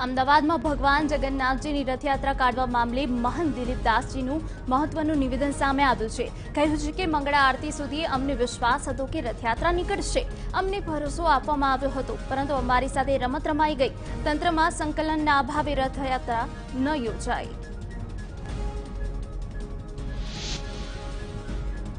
અમદાવાદમાં ભગવાન જગન્નાથજીની રથયાત્રા કાઢવા મામલે મહંત દિલીપદાસજીનું મહત્વનું નિવેદન સામે આવ્યું છે। કહ્યું છે કે મંગળા આરતી સુધી અમને વિશ્વાસ હતો કે રથયાત્રા નીકળશે, અમને ભરોસો આપવામાં આવ્યો હતો, પરંતુ અમારી સાથે રમત રમાઈ ગઈ। તંત્રમાં સંકલનના અભાવે રથયાત્રા ન યોજાઈ।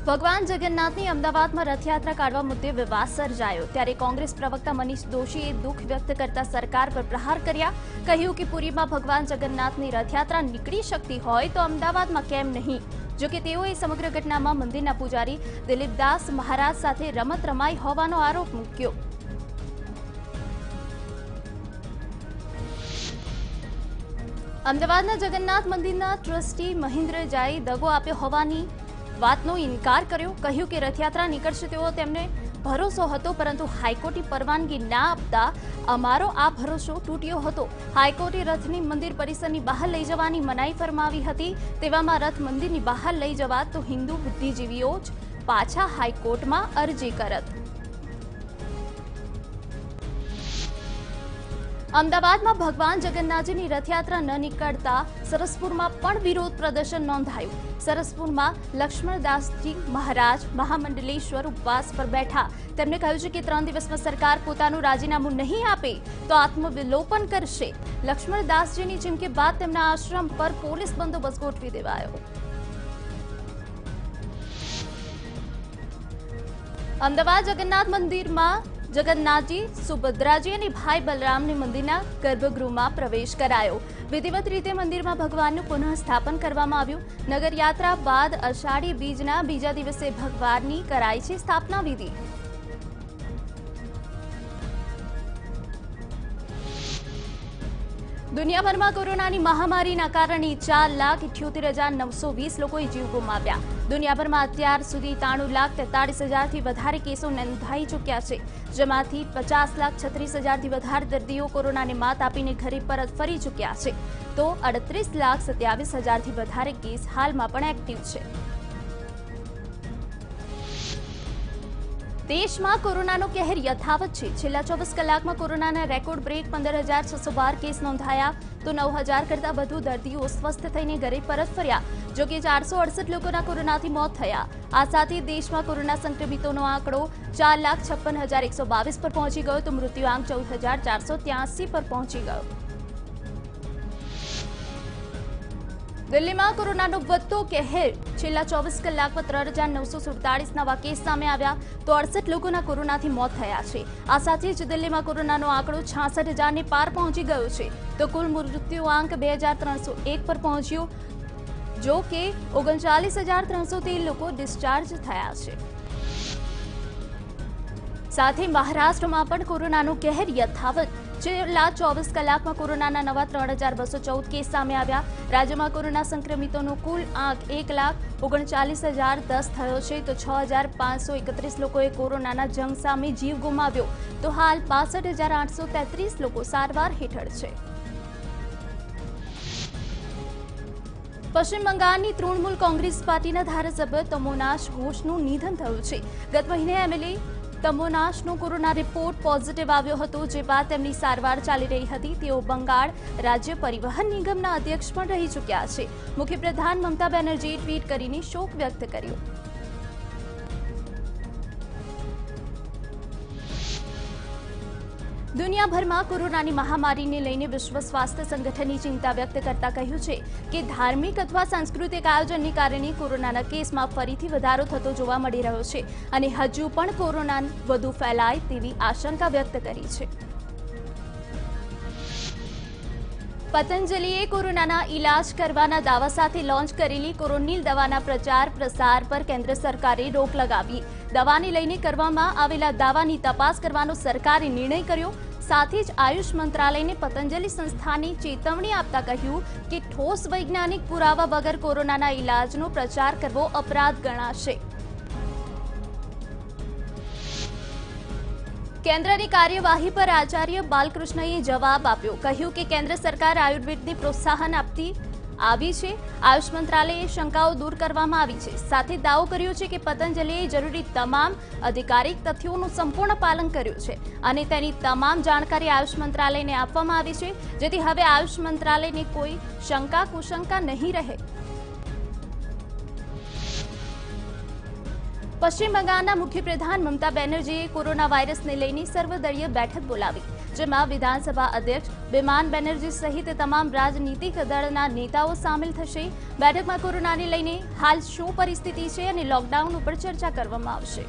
ભગવાન જગન્નાથની અમદાવાદમાં રથયાત્રા કાઢવા મુદ્દે વિવાદ સર્જાયો, ત્યારે કોંગ્રેસ પ્રવક્તા મનીષ દોશીએ દુઃખ વ્યક્ત કરતા સરકાર પર પ્રહાર કર્યા। કહ્યું કે પુરીમાં ભગવાન જગન્નાથની રથયાત્રા નીકળી શકતી હોય તો અમદાવાદમાં કેમ નહીં? જોકે તેઓએ સમગ્ર ઘટનામાં મંદિરના પૂજારી દિલીપદાસ મહારાજ સાથે રમત રમાઈ હોવાનો આરોપ મૂક્યો। અમદાવાદના જગન્નાથ મંદિરના ટ્રસ્ટી મહેન્દ્ર ઝાએ દગો આપ્યો હોવાની વાતનો ઇનકાર કર્યો। કહ્યું કે રથયાત્રા નીકળશે તેવો તેમને ભરોસો હતો, પરંતુ હાઈકોર્ટે પરવાનગી ના આપતા અમારો આ ભરોસો તૂટ્યો હતો। હાઈકોર્ટે રથની મંદિર પરિસરની બહાર લઈ જવાની મનાઈ ફરમાવી હતી। તેવામાં રથ મંદિરની બહાર લઈ જવા તો હિન્દુ બુદ્ધિજીવીઓ જ પાછા હાઈકોર્ટમાં અરજી કરત। અમદાવાદમાં ભગવાન જગન્નાથજીની રથયાત્રા ન નીકળતા સરસપુરમાં પણ વિરોધ પ્રદર્શન નોંધાયું। સરસપુરમાં લક્ષ્મણદાસજી મહારાજ મહામંડલેશ્વર ઉપવાસ પર બેઠા। તેમણે કહ્યું છે કે 3 દિવસમાં સરકાર પોતાનું રાજીનામું નહીં આપે તો આત્મવિલોપન કરશે। લક્ષ્મણદાસજીની ચીમકી બાદ તેમના આશ્રમ પર પોલીસ બંદોબસ્ત ગોઠવી દેવાયો। અમદાવાદ જગન્નાથ મંદિરમાં જગન્નાથજી, સુભદ્રાજી અને ભાઈ બલરામને મંદિરના ગર્ભગૃહમાં પ્રવેશ કરાયો। વિધિવત રીતે મંદિરમાં ભગવાનનું પુનઃ સ્થાપન કરવામાં આવ્યું। નગરયાત્રા બાદ અષાઢી બીજના બીજા દિવસે ભગવાનની કરાઈ છે સ્થાપના વિધિ। દુનિયાભરમાં કોરોનાની મહામારીના કારણે 4,78,920 લોકોએ જીવ ગુમાવ્યા। દુનિયાભરમાં અત્યાર સુધી 93,43,000થી વધારે કેસો નોંધાઈ ચૂક્યા છે, જેમાંથી 50,36,000થી વધારે દર્દીઓ કોરોનાને માત આપીને ઘરે પરત ફરી ચૂક્યા છે, તો 38,27,000થી વધારે કેસ હાલમાં પણ એક્ટિવ છે। દેશમાં કોરોનાનો કહેર યથાવત છે। છેલ્લા 24 કલાકમાં કોરોનાના રેકોર્ડ બ્રેક 15,612 કેસ નોંધાયા, તો 9,000 કરતાં વધુ દર્દીઓ સ્વસ્થ થઈને ઘરે પરત ફર્યા। જો કે 468 લોકોના કોરોનાથી મોત થયા। આ સાથે દેશમાં કોરોના સંક્રમિતોનો આંકડો 4,56,122 પર પહોંચી ગયો, તો મૃત્યુઆંક 14,483 પર પહોંચી ગયો। દિલ્હીમાં કોરોનાનો વધતો કહેર। છેલ્લા 24 કલાકમાં 3,947 નવા કેસ સામે આવ્યા, તો 68 લોકોના કોરોનાથી મોત થયા છે। આ સાથે જ દિલ્હીમાં કોરોનાનો આંકડો 66,000ને પાર પહોંચી ગયો છે, તો કુલ મૃત્યુઆંક 2,301 પર પહોંચ્યો। જો કે 39,313 લોકો ડિસ્ચાર્જ થયા છે। સાથે મહારાષ્ટ્રમાં પણ કોરોનાનો કહેર યથાવત। છેલ્લા 24 કલાકમાં કોરોનાના નવા 3,214 કેસ સામે આવ્યા। રાજ્યમાં કોરોના સંક્રમિતોનો કુલ આંક 1,39,010 થયો છે, તો 6,531 લોકોએ કોરોનાના જંગ સામે જીવ ગુમાવ્યો, તો હાલ 65,833 લોકો સારવાર હેઠળ છે। પશ્ચિમ બંગાળની તૃણમૂલ કોંગ્રેસ પાર્ટીના ધારાસભ્ય તમોનાશ ઘોષનું નિધન થયું છે। ગત મહિને એમએલએ તમોનાશનો કોરોના રિપોર્ટ પોઝિટિવ આવ્યો હતો, જે બાદ તેમની સારવાર ચાલી રહી હતી। તેઓ બંગાળ રાજ્ય પરિવહન નિગમના અધ્યક્ષ પણ રહી ચૂક્યા છે। મુખ્યપ્રધાન મમતા બેનર્જીએ ટ્વીટ કરીને શોક વ્યક્ત કર્યો। દુનિયાભરમાં કોરોનાની મહામારીને લઈને વિશ્વ સ્વાસ્થ્ય સંગઠનની ચિંતા વ્યક્ત કરતા કહ્યું છે કે ધાર્મિક અથવા સાંસ્કૃતિક આયોજનને કારણે કોરોનાના કેસમાં ફરીથી વધારો થતો જોવા મળી રહ્યો છે, અને હજુ પણ કોરોના વધુ ફેલાય તેવી આશંકા વ્યક્ત કરી છે। પતંજલિએ કોરોનાના ઇલાજ કરવાના દાવા સાથે લોન્ચ કરેલી કોરોનિલ દવાના પ્રચાર પ્રસાર પર કેન્દ્ર સરકારે રોક લગાવી। દવાને લઈને કરવામાં આવેલા દાવાની તપાસ કરવાનો સરકારે નિર્ણય કર્યો। સાથે જ આયુષ મંત્રાલયને પતંજલિ સંસ્થાને ચેતવણી આપતા કહ્યું કે ઠોસ વૈજ્ઞાનિક પુરાવા વગર કોરોનાના ઇલાજનો પ્રચાર કરવો અપરાધ ગણાશે। કેન્દ્રની કાર્યવાહી પર આચાર્ય બાલકૃષ્ણએ જવાબ આપ્યો। કહ્યું કે કેન્દ્ર સરકાર આયુર્વેદને પ્રોત્સાહન આપતી આવી છે। આયુષ મંત્રાલયે શંકાઓ દૂર કરવામાં આવી છે। સાથે દાવો કર્યો છે કે પતંજલિએ જરૂરી તમામ અધિકારિક તથ્યોનું સંપૂર્ણ પાલન કર્યું છે અને તેની તમામ જાણકારી આયુષ મંત્રાલયને આપવામાં આવી છે, જેથી હવે આયુષ મંત્રાલયને કોઈ શંકા કુશંકા નહીં રહે। પશ્ચિમ બંગાળના મુખ્યપ્રધાન મમતા બેનર્જીએ કોરોના વાયરસને લઈને સર્વદળીય બેઠક બોલાવી, જેમાં વિધાનસભા અધ્યક્ષ બિમાન બેનર્જી સહિત તમામ રાજનીતિક દળના નેતાઓ સામેલ થશે। બેઠકમાં કોરોનાને લઈને હાલ શું પરિસ્થિતિ છે અને લોકડાઉન ઉપર ચર્ચા કરવામાં આવશે।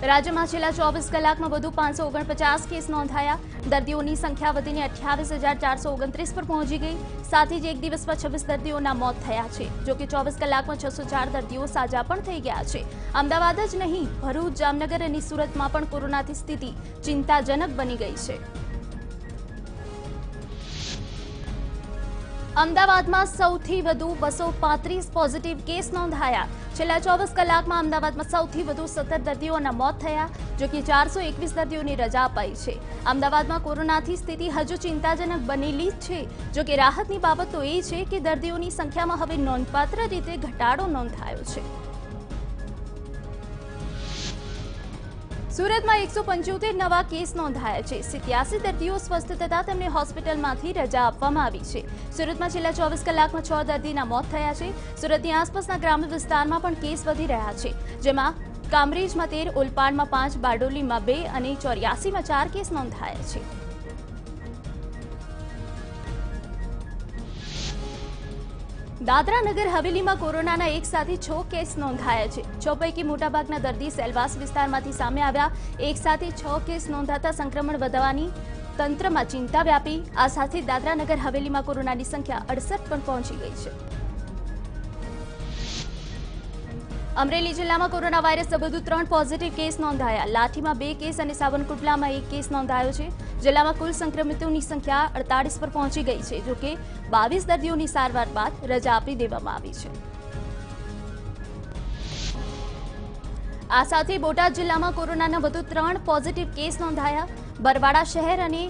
રાજ્યમાં છેલ્લા 24 કલાકમાં વધુ 549 કેસ નોંધાયા। દર્દીઓની સંખ્યા વધીને 28,429 પર પહોંચી ગઈ। સાથે જ એક દિવસમાં 26 દર્દીઓના મોત થયા છે, જો કે 24 કલાકમાં 604 દર્દીઓ સાજા પણ થઈ ગયા છે। અમદાવાદ જ નહીં, ભરૂચ, જામનગર અને સુરતમાં પણ કોરોનાથી સ્થિતિ ચિંતાજનક બની ગઈ છે। અમદાવાદમાં સૌથી વધુ 235 પોઝિટિવ કેસ નોંધાયા। છેલ્લા 24 કલાકમાં અમદાવાદમાં સૌથી વધુ 17 દર્દીઓના મોત થયા, જો કે 421 દર્દીઓની રજા અપાઈ છે। અમદાવાદમાં કોરોનાથી સ્થિતિ હજુ ચિંતાજનક બનેલી જ છે, જો કે રાહતની બાબત તો એ છે કે દર્દીઓની સંખ્યામાં હવે નોંધપાત્ર રીતે ઘટાડો નોંધાયો છે। સુરતમાં 175 નવા કેસ નોંધાયા છે। 87 દર્દીઓ સ્વસ્થ થતા તેમને હોસ્પિટલમાંથી રજા આપવામાં આવી છે। સુરતમાં છેલ્લા 24 કલાકમાં 6 દર્દીના મોત થયા છે। સુરતની આસપાસના ગ્રામ્ય વિસ્તારમાં પણ કેસ વધી રહ્યા છે, જેમાં કામરેજમાં 13, ઓલપાડમાં 5, બારડોલીમાં 2 અને 84માં 4 કેસ નોંધાયા છે। દાદરા નગર હવેલીમાં કોરોનાના એક સાથે 6 કેસ નોંધાયા છે। 6 પૈકી મોટાભાગના દર્દી સેલવાસ વિસ્તારમાંથી સામે આવ્યા। એક સાથે 6 કેસ નોંધાતા સંક્રમણ વધવાની તંત્રમાં ચિંતા વ્યાપી। આ સાથે દાદરા નગર હવેલીમાં કોરોનાની સંખ્યા 68 પર પહોંચી ગઈ છે। અમરેલી જિલ્લામાં કોરોના વાયરસના વધુ 3 પોઝિટિવ કેસ નોંધાયા। લાઠીમાં 2 કેસ અને સાવરકુંડલામાં 1 કેસ નોંધાયો છે। જિલ્લામાં કુલ સંક્રમિતોની સંખ્યા 48 પર પહોંચી ગઈ છે, જો કે 22 દર્દીઓની સારવાર બાદ રજા આપી દેવામાં આવી છે। આ સાથે બોટાદ જિલ્લામાં કોરોનાના વધુ 3 પોઝિટિવ કેસ નોંધાયા। બરવાડા શહેર અને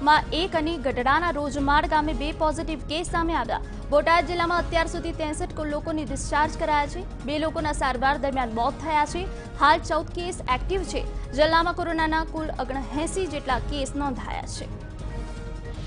માં 1 અને ગઢડાના રોજમાળ ગામે 2 પોઝિટિવ કેસ સામે આવ્યા। બોટાદ જિલ્લામાં અત્યાર સુધી 63 લોકોને ડિસ્ચાર્જ કરાયા છે। 2 લોકોના સારવાર દરમિયાન મોત થયા છે। હાલ 14 કેસ એક્ટિવ છે। જિલ્લામાં કોરોનાના કુલ 79 જેટલા કેસ નોંધાયા છે।